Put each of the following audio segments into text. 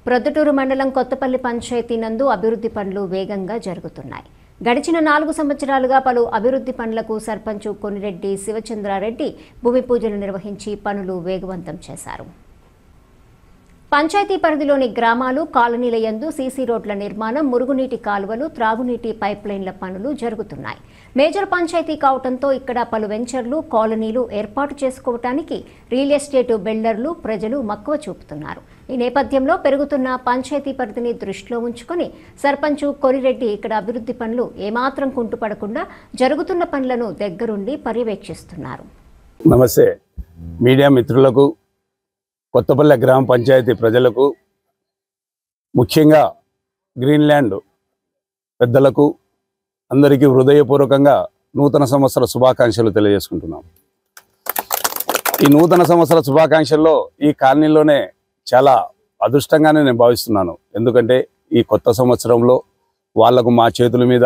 ప్రొద్దుటూరు మండలం కొత్తపల్లి పంచాయతీ నందు అభివృద్ధి పనులు వేగంగా జరుగుతున్నాయి. గడిచిన 4 సంవత్సరాలుగా పలు అభివృద్ధి పనులకు సర్పంచ్ కొనిరెడ్డి శివచంద్రారెడ్డి భూమి పూజలు నిర్వహించి పనులు వేగవంతం చేశారు. పంచాయతీ పరిధిలోని గ్రామాలు కాలనీల యందు సీసీ రోడ్ల నిర్మాణం, మురుగునీటి కాలువలు, త్రాగునీటి పైప్లైన్ల పనులు జరుగుతున్నాయి. మేజర్ పంచాయతీ కావడంతో ఇక్కడ పలు వెంచర్లు, కాలనీలు ఏర్పాటు చేసుకోవడానికి రియల్ ఎస్టేట్ బిల్డర్లు, ప్రజలు మక్కువ చూపుతున్నారు. ఈ నేపథ్యంలో పెరుగుతున్న పంచాయతీ పరిధిని దృష్టిలో ఉంచుకొని సర్పంచ్ కొనిరెడ్డి ఇక్కడ అభివృద్ధి పనులు ఏమాత్రం కుంటుపడకుండా జరుగుతున్న పనులను దగ్గరుండి పర్యవేక్షిస్తున్నారు. నమస్తే మీడియా మిత్రులకు, కొత్తపల్లి గ్రామ పంచాయతీ ప్రజలకు, ముఖ్యంగా గ్రీన్లాండ్ పెద్దలకు అందరికీ హృదయపూర్వకంగా నూతన సంవత్సర శుభాకాంక్షలు తెలియజేసుకుంటున్నాం. ఈ నూతన సంవత్సర శుభాకాంక్షల్లో ఈ కాలనీలోనే చాలా అదృష్టంగానే నేను భావిస్తున్నాను. ఎందుకంటే ఈ కొత్త సంవత్సరంలో వాళ్లకు మా చేతుల మీద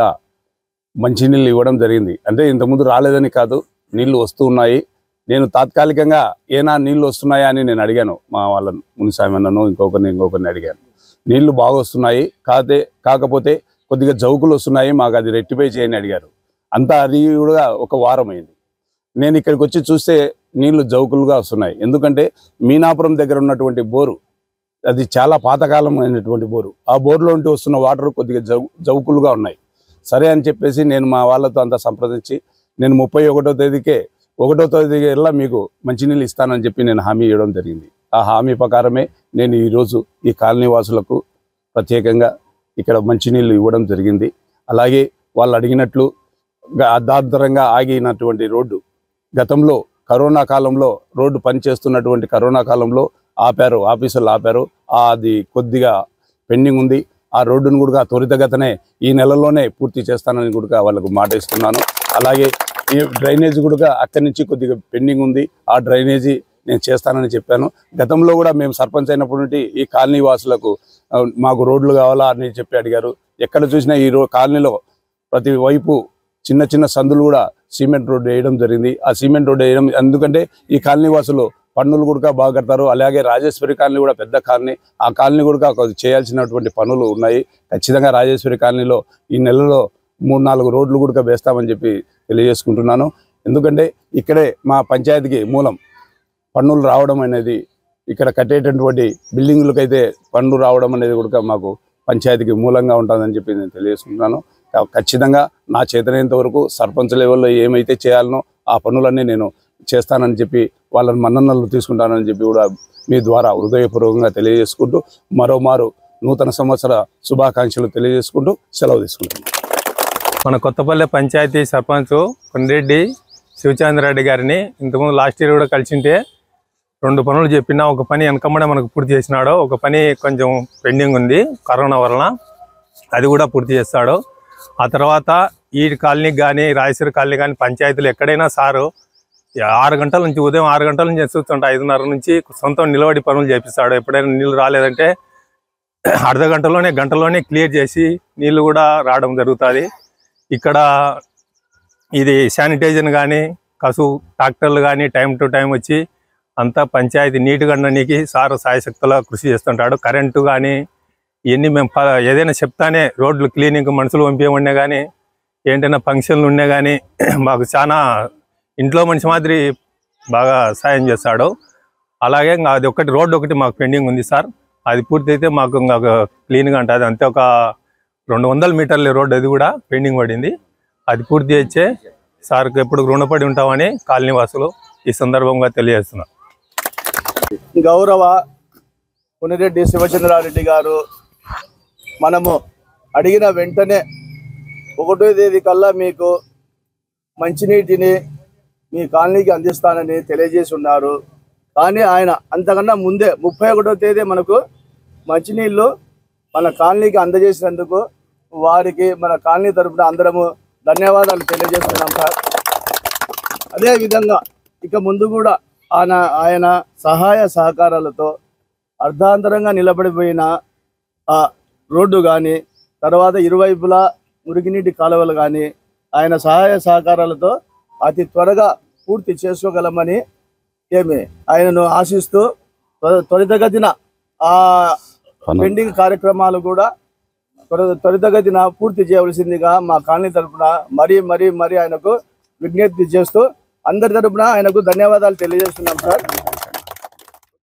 మంచినీళ్ళు ఇవ్వడం జరిగింది. అంటే ఇంతకుముందు రాలేదని కాదు, నీళ్లు వస్తూ ఉన్నాయి. నేను తాత్కాలికంగా ఏనా నీళ్లు వస్తున్నాయా అని నేను అడిగాను. మా వాళ్ళను, మునిసామన్నను, ఇంకొకరిని అడిగాను. నీళ్లు బాగా వస్తున్నాయి, కాకపోతే కొద్దిగా జౌకులు వస్తున్నాయి, మాకు అది రెక్టిఫై చేయని అడిగారు. అంతా అది కూడా ఒక వారం అయింది. నేను ఇక్కడికి వచ్చి చూస్తే నీళ్లు జౌకులుగా వస్తున్నాయి. ఎందుకంటే మీనాపురం దగ్గర ఉన్నటువంటి బోరు, అది చాలా పాతకాలం అయినటువంటి బోరు. ఆ బోరులో ఉంటూ వస్తున్న వాటర్ కొద్దిగా జౌకులుగా ఉన్నాయి. సరే అని చెప్పేసి నేను మా వాళ్ళతో అంతా సంప్రదించి నేను 31వ తేదీకే 1వ తేదీకల్లా మీకు మంచినీళ్ళు ఇస్తానని చెప్పి నేను హామీ ఇవ్వడం జరిగింది. ఆ హామీ ప్రకారమే నేను ఈరోజు ఈ కాలనీ వాసులకు ప్రత్యేకంగా ఇక్కడ మంచినీళ్ళు ఇవ్వడం జరిగింది. అలాగే వాళ్ళు అడిగినట్లు అర్ధాంతరంగా ఆగినటువంటి రోడ్డు, గతంలో కరోనా కాలంలో రోడ్డు పనిచేస్తున్నటువంటి కరోనా కాలంలో ఆపారు, ఆఫీసర్లు ఆపారు. అది కొద్దిగా పెండింగ్ ఉంది. ఆ రోడ్డును కూడా త్వరితగతనే ఈ నెలలోనే పూర్తి చేస్తానని కూడా వాళ్ళకు మాట ఇస్తున్నాను. అలాగే ఈ డ్రైనేజీ కూడా అక్కడి నుంచి కొద్దిగా పెండింగ్ ఉంది. ఆ డ్రైనేజీ నేను చేస్తానని చెప్పాను. గతంలో కూడా మేము సర్పంచ్ అయినప్పటి నుండి ఈ కాలనీ వాసులకు మాకు రోడ్లు కావాలా అని చెప్పి అడిగారు. ఎక్కడ చూసినా ఈ కాలనీలో ప్రతి వైపు చిన్న చిన్న సందులు కూడా సిమెంట్ రోడ్డు వేయడం జరిగింది. ఆ సిమెంట్ రోడ్డు వేయడం ఎందుకంటే ఈ కాలనీ వాసులు పన్నులు కూడా బాగా కడతారు. అలాగే రాజేశ్వరి కాలనీ కూడా పెద్ద కాలనీ, ఆ కాలనీ కూడా చేయాల్సినటువంటి పనులు ఉన్నాయి. ఖచ్చితంగా రాజేశ్వరి కాలనీలో ఈ నెలలో 3-4 రోడ్లు కూడా వేస్తామని చెప్పి తెలియజేసుకుంటున్నాను. ఎందుకంటే ఇక్కడే మా పంచాయతీకి మూలం పన్నులు రావడం అనేది, ఇక్కడ కట్టేటటువంటి బిల్డింగులకైతే పన్ను రావడం అనేది కూడా మాకు పంచాయతీకి మూలంగా ఉంటుందని చెప్పి నేను తెలియజేసుకుంటున్నాను. ఖచ్చితంగా నా చేతనైనంత వరకు సర్పంచ్ లెవెల్లో ఏమైతే చేయాలనో ఆ పనులన్నీ నేను చేస్తానని చెప్పి వాళ్ళని మన్ననలు తీసుకుంటానని చెప్పి కూడా మీ ద్వారా హృదయపూర్వకంగా తెలియజేసుకుంటూ మరోమారు నూతన సంవత్సర శుభాకాంక్షలు తెలియజేసుకుంటూ సెలవు తీసుకుంటున్నాను. మన కొత్తపల్లి పంచాయతీ సర్పంచ్ కొనిరెడ్డి శివచంద్రారెడ్డి గారిని ఇంతకుముందు లాస్ట్ ఇయర్ కూడా కలిసింటే 2 పనులు చెప్పినా, ఒక పని వెనకమ్మడే మనకు పూర్తి చేసినాడు, ఒక పని కొంచెం పెండింగ్ ఉంది కరోనా వలన, అది కూడా పూర్తి చేస్తాడు. ఆ తర్వాత ఈ కాలనీకి కానీ రాజేశ్వరి కాలనీ కానీ పంచాయతీలు ఎక్కడైనా సారు 6 గంటల నుంచి, ఉదయం 6 గంటల నుంచి చూస్తుంటా 5:30 నుంచి సొంతం నిలబడి పనులు చేపిస్తాడు. ఎప్పుడైనా నీళ్ళు రాలేదంటే అర్ధ గంటలోనే క్లియర్ చేసి నీళ్ళు కూడా రావడం జరుగుతుంది. ఇక్కడ ఇది శానిటైజర్ కానీ కసు ట్రాక్టర్లు కానీ టైం టు టైం వచ్చి అంతా పంచాయతీ నీట్గా ఉండడానికి సారు సాయశక్తులా కృషి చేస్తుంటాడు. కరెంటు కానీ ఇవన్నీ మేము ఏదైనా చెప్తానే రోడ్లు క్లీనింగ్ మనుషులు పంపించమన్నా కానీ ఏంటైనా ఫంక్షన్లు ఉన్నా కానీ మాకు చాలా ఇంట్లో మనిషి మాదిరి బాగా సాయం చేస్తాడు. అలాగే అది రోడ్డు ఒకటి మాకు పెండింగ్ ఉంది సార్. అది పూర్తి అయితే మాకు ఇంకా క్లీన్గా ఉంటుంది. అంతే ఒక 200 మీటర్ల రోడ్డు, అది కూడా పెండింగ్ పడింది. అది పూర్తి చేస్తే సార్కి ఎప్పుడు రుణపడి ఉంటామని కాలనీ వాసులు ఈ సందర్భంగా తెలియజేస్తున్నారు. గౌరవ కొనిరెడ్డి శివచంద్రారెడ్డి గారు మనము అడిగిన వెంటనే 1వ తేదీ కల్లా మీకు మంచినీటిని మీ కాలనీకి అందిస్తానని తెలియజేసి ఉన్నారు. కానీ ఆయన అంతకన్నా ముందే 31వ తేదీ మనకు మంచినీళ్ళు మన కాలనీకి అందజేసినందుకు వారికి మన కాలనీ తరపున అందరము ధన్యవాదాలు తెలియజేస్తున్నాం సార్. అదేవిధంగా ఇక ముందు కూడా ఆయన సహాయ సహకారాలతో అర్ధాంతరంగా నిలబడిపోయిన ఆ రోడ్డు కానీ, తర్వాత ఇరువైపులా మురుగునీటి కాలువలు కానీ ఆయన సహాయ సహకారాలతో అతి త్వరగా పూర్తి చేసుకోగలమని ఆయనను ఆశిస్తూ త్వరితగతిన ఆ పెండింగ్ కార్యక్రమాలు కూడా త్వరితగతిన పూర్తి చేయవలసిందిగా మా కాలనీ తరఫున మరీ ఆయనకు విజ్ఞప్తి చేస్తూ అందరి తరఫున ఆయనకు ధన్యవాదాలు తెలియజేస్తున్నాం సార్.